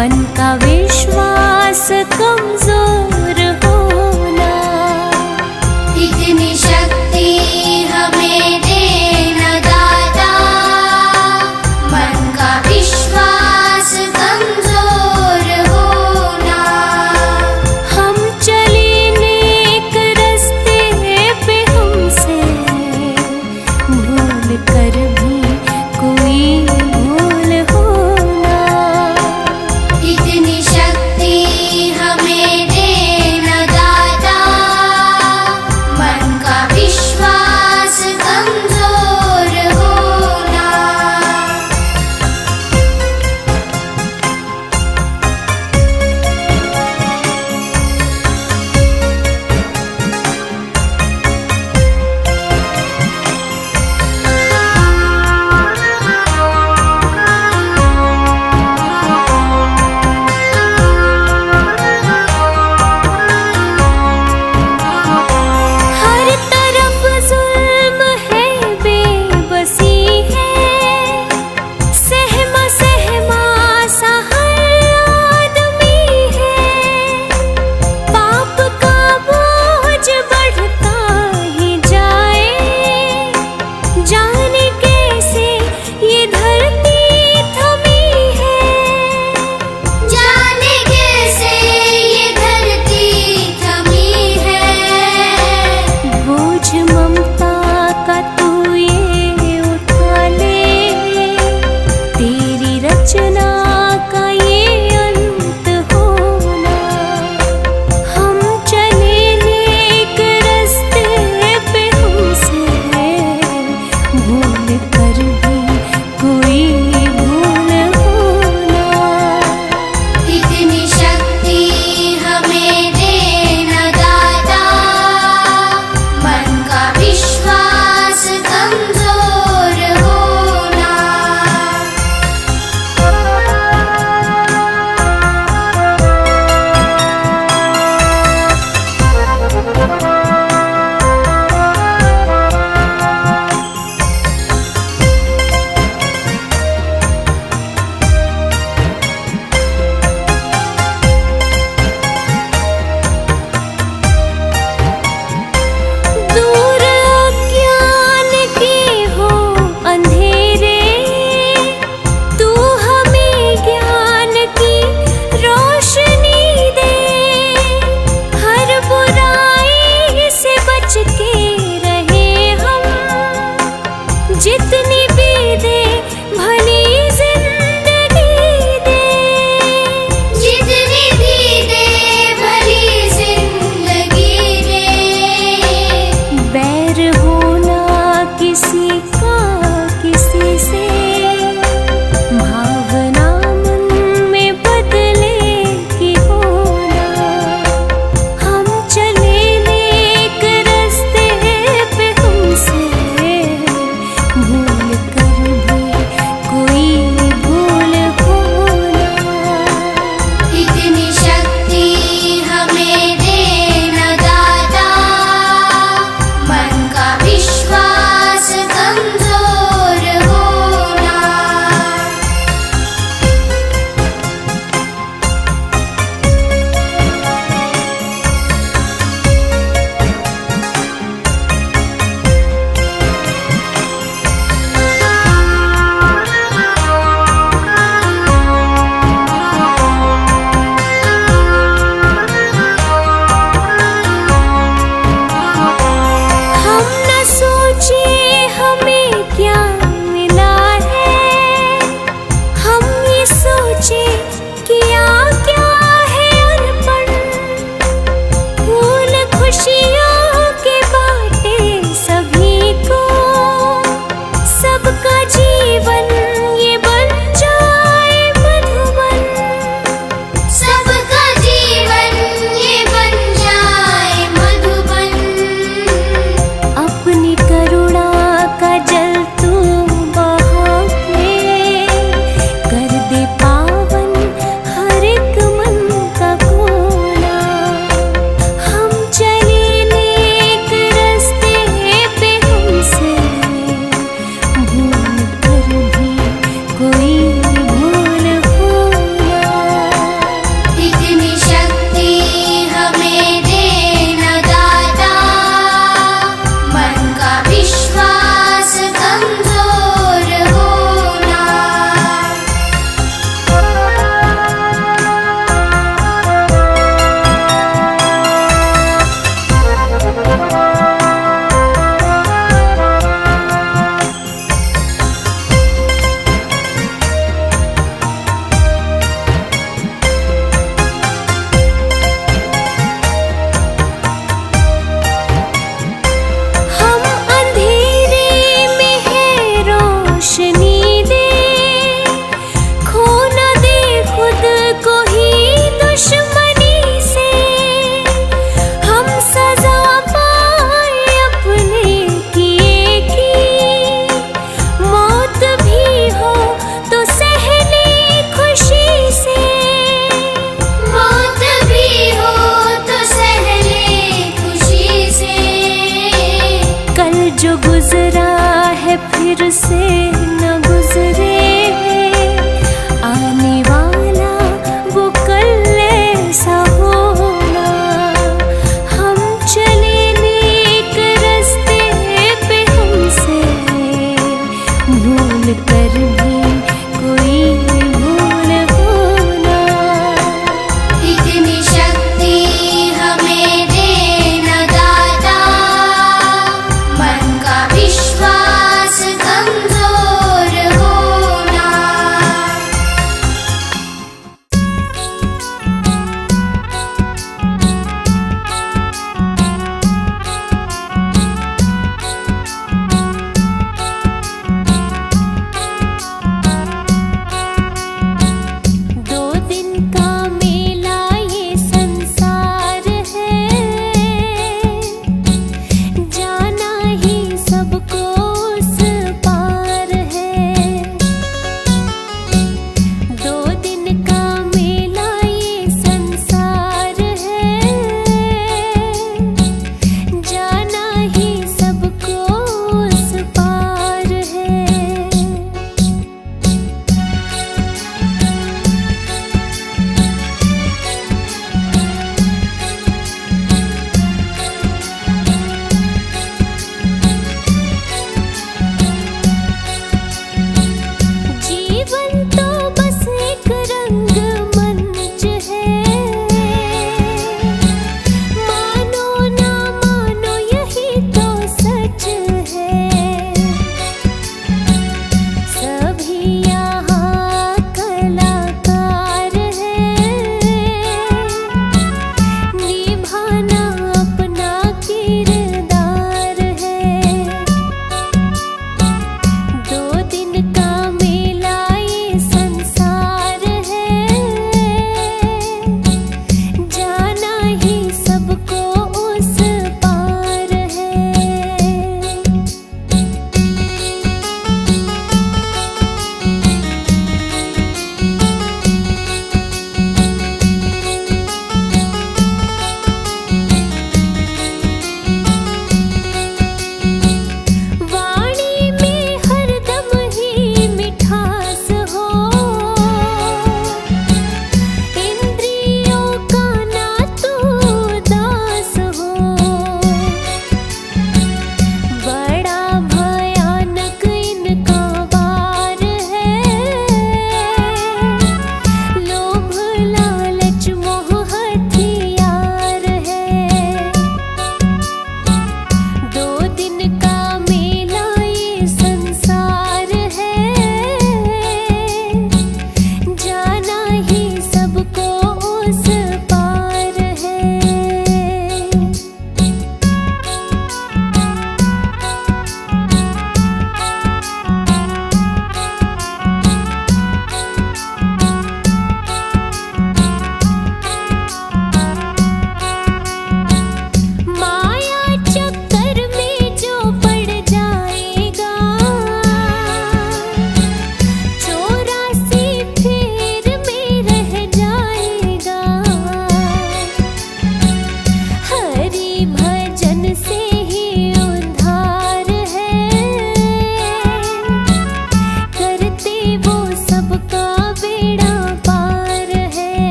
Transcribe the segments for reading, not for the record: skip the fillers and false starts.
मन का विश्वास कमजोर होना। इतनी शक्ति हमें देना दाता, मन का विश्वास कमजोर होना। हम चले नेक रास्ते पे, हमसे भूल कर भी कोई भूल होना। इतनी शक्ति हमें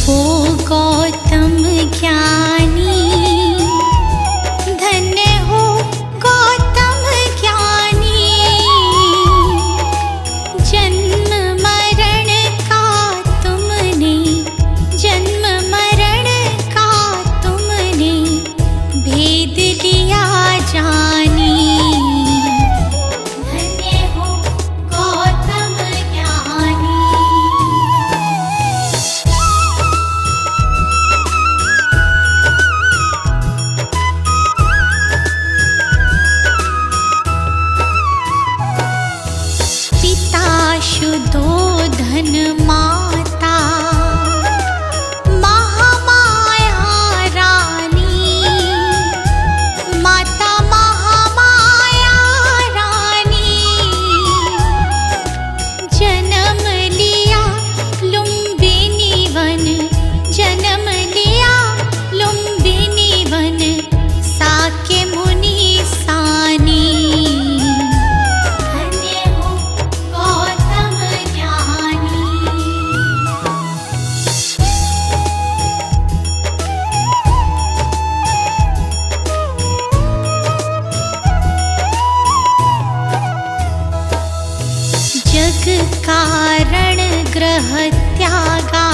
वो गौतम ज्ञानी, धन्य हो गौतम ज्ञानी। जन्म मरण का तुमने, जन्म मरण का तुमने भेद लिया जानी। धन्य हो गौतम ज्ञानी। पिता शुद्धोधन माता, महामाया रानी। माता महामाया रानी, जन्म लिया लुम्बिनी वन, जन्म लिया लुम्बिनी वन, साके मुनि सानी। धन्य हो गौतम ज्ञानी। जग कारण ग्रह त्यागा,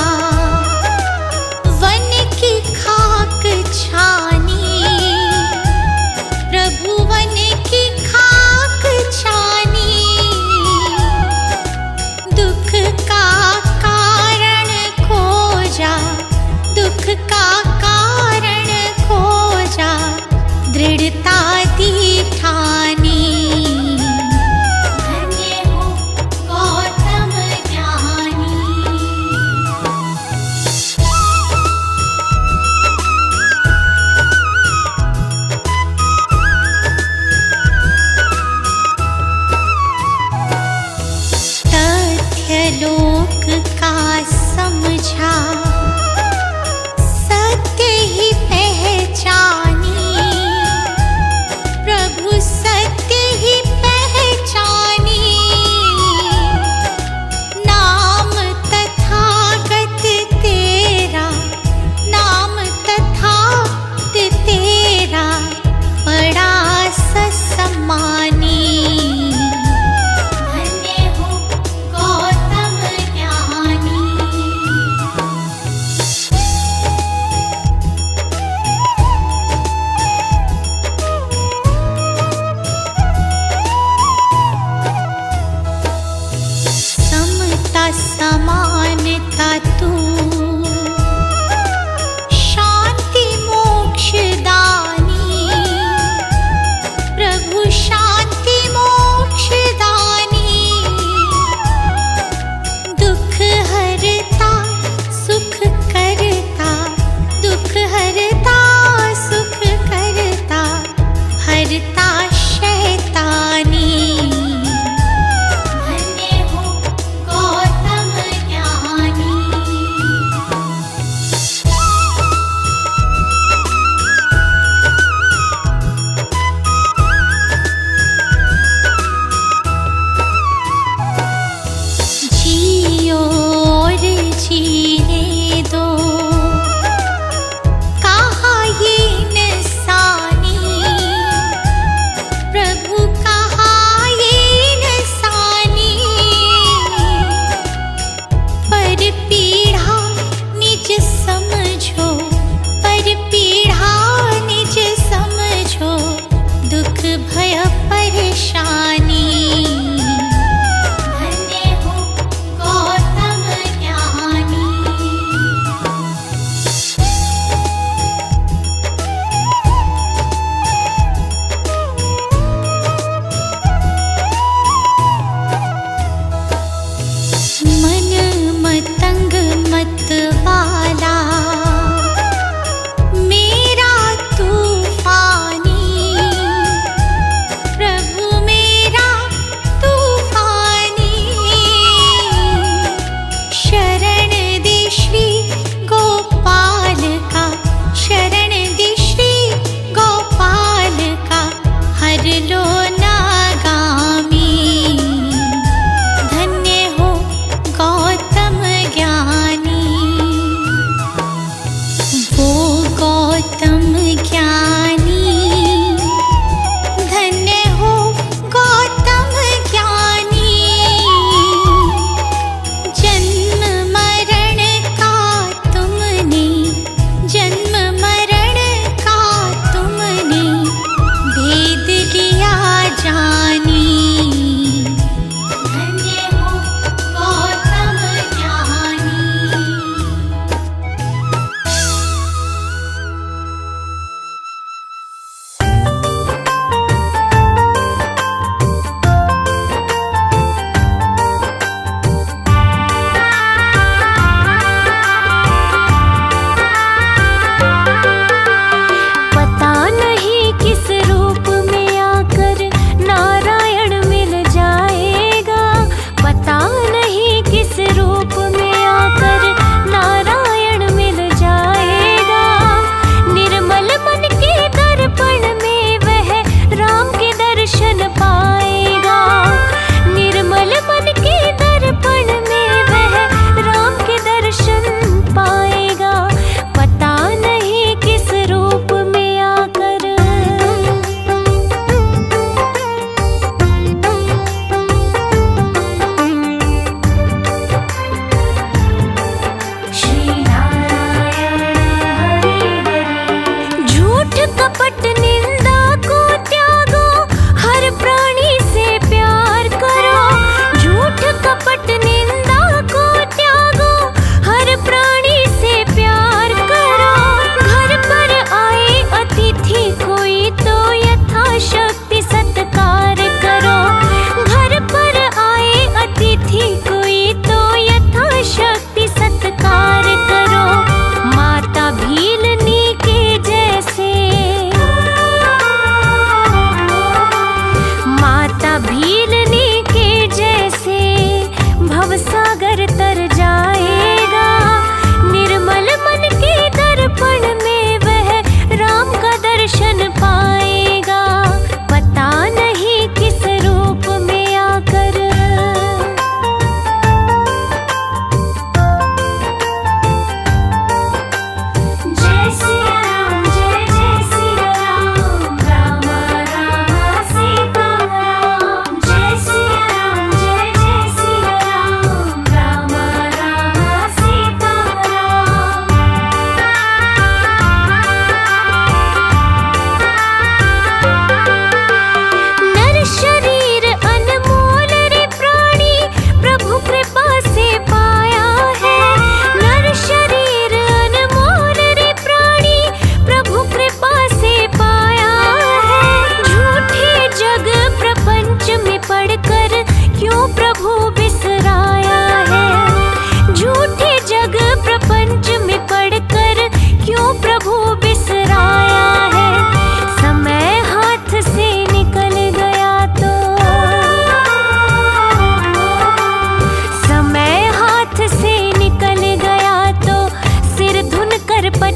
वन की खाक छानी। प्रभु वन की खाक छानी, दुख का कारण खोजा, दुख का कारण खोजा, दृढ़ता दी ठानी। धन्य हो गौतम ज्ञानी। तथ्य लोक का समझा,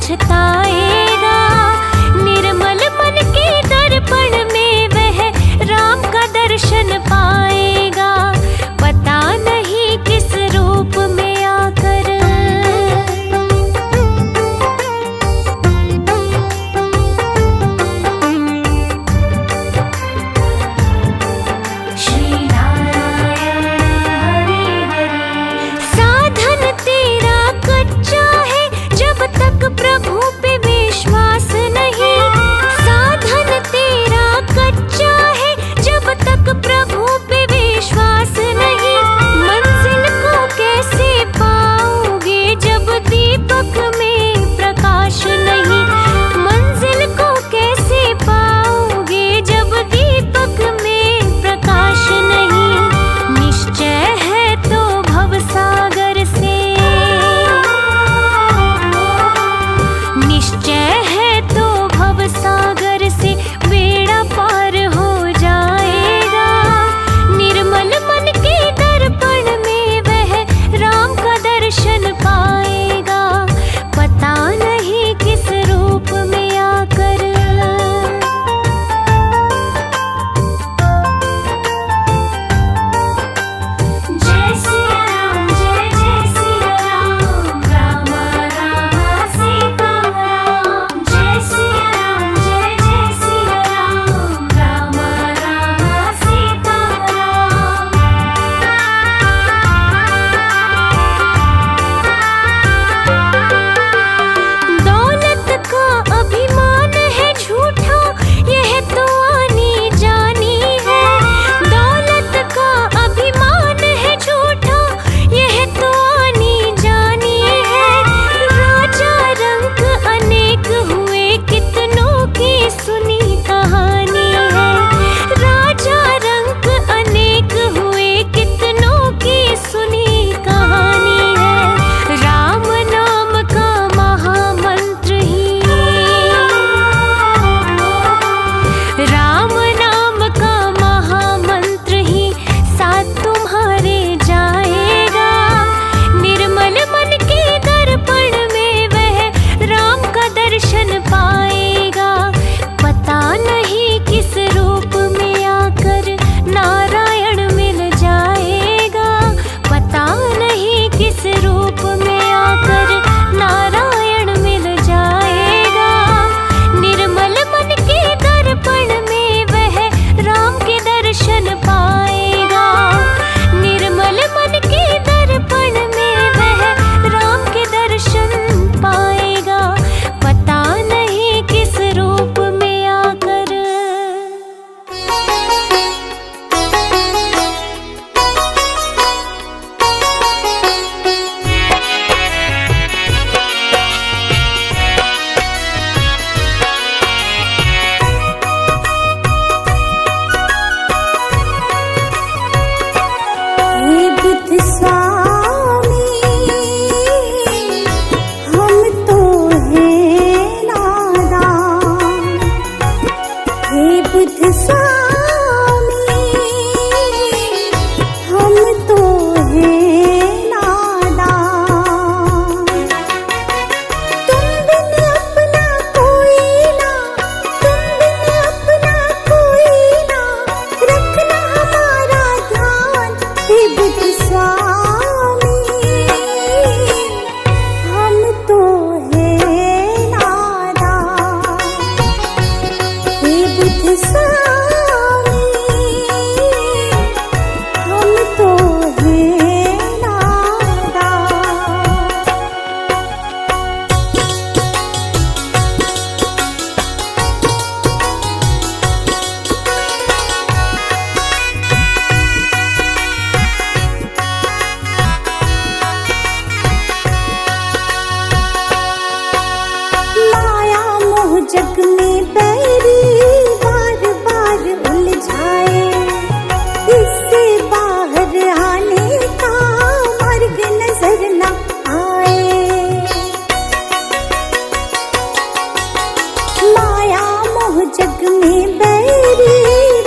पछताएगा। निर्मल मन के दर्पण में वह राम का दर्शन पाएगा। पता नहीं किस रूप में आकर श्री नारायण हरि हरि। साधन तेरा कच्चा है जब तक प्रभु पे विश्वास नहीं। साधन तेरा कच्चा है जब तक प्रभु पे विश्वास नहीं। मंजिल को कैसे पाओगे जब दीपक में प्रकाश नहीं। मंजिल को कैसे पाओगे जब दीपक में प्रकाश नहीं। निश्चय है तो भवसागर से, निश्चय है तो भवसागर से बेड़ा पार हो जाएगा। निर्मल मन के दर्पण में वह राम का दर्शन पाएगा। पता नहीं किस रूप में आकर जय सिया राम, जय जय सिया राम, राम राम सीता राम। जय सिया राम, जय जय सिया राम, राम राम सीता राम। दौलत का अभिमान है झूठा, यह तो आनी जानी है। दौलत का अभिमान है झूठा, यह तो आनी जानी है। राजा रंग अनेक हुए, कितनों की सुनी कहानी है। राजा रंग अनेक हुए, कितनों की सुनी कहानी है। राम नाम का महामंत्र ही, राम नाम का महामंत्र ही साथ तुम्हारे जाएगा। निर्मल मन के दर्पण में वह राम का दर्शन पाएगा। पता नहीं किस रूप में आकर नारायण मिल जाएगा। पता नहीं किस रूप में आकर नारायण मिल जाएगा। निर्मल मन के दर्पण में वह राम के दर्शन पाएगा। निर्मल मन के दर्पण में वह राम के दर्शन पाएगा। पता नहीं किस रूप में आकर हे बुद्ध स्वामी, हम तो हैं नादान। हे बुद्ध स्वामी, हम तो हैं नादान। तुम बिन अपना कोई ना, तुम बिन अपना कोई ना, रखना हमारा ध्यान। हे बुद्ध स्वामी, हम तो हैं नादान। हे बुद्ध स्वामी, हम तो हैं नादान। माया मोह जग में बैरी बार बार उलझाए। इससे बाहर आने का मार्ग नजर न आए। माया मोह जग में बैरी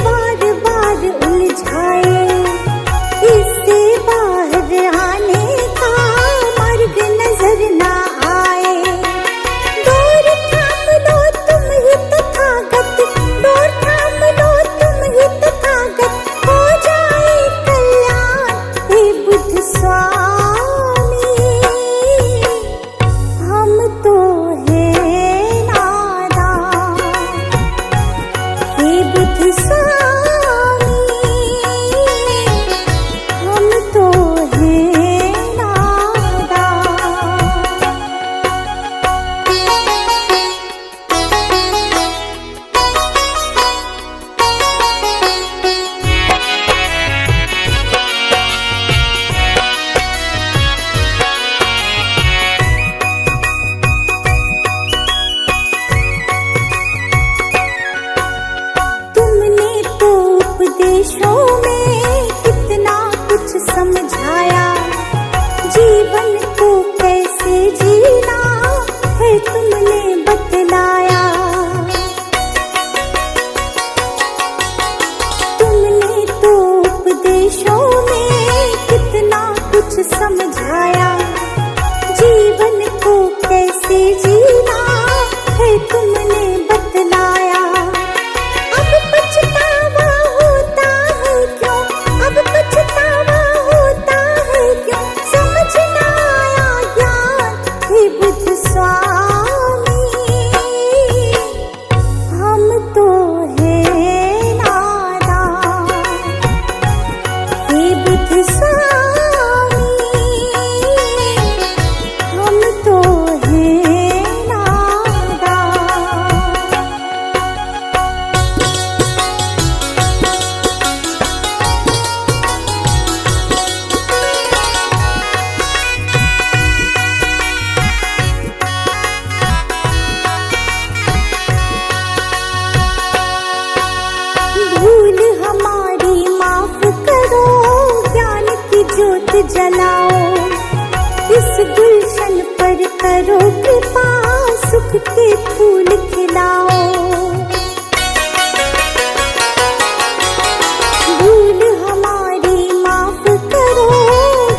बार बार उलझाए। इससे बाहर आने का मार्ग नजर न आए। कैसे जीना है तुमने बतलाया। अब पछतावा होता है क्यों, अब पछतावा होता है क्यों, समझ ना आया ज्ञान हे बुद्ध स्वामी। हम तो है नादान हे बुद्ध स्वामी, हम तो है नादान। भूल हमारी माफ करो, ज्ञान की ज्योत जलाओ, इस गुलशन पर करो कृपा, सुख के फूल खिलाओ। भूल हमारी माफ करो,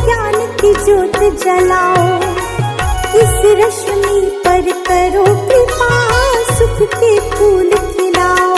ज्ञान की ज्योत जलाओ, इस रश्मि पर करो कृपा, सुख के फूल खिलाओ।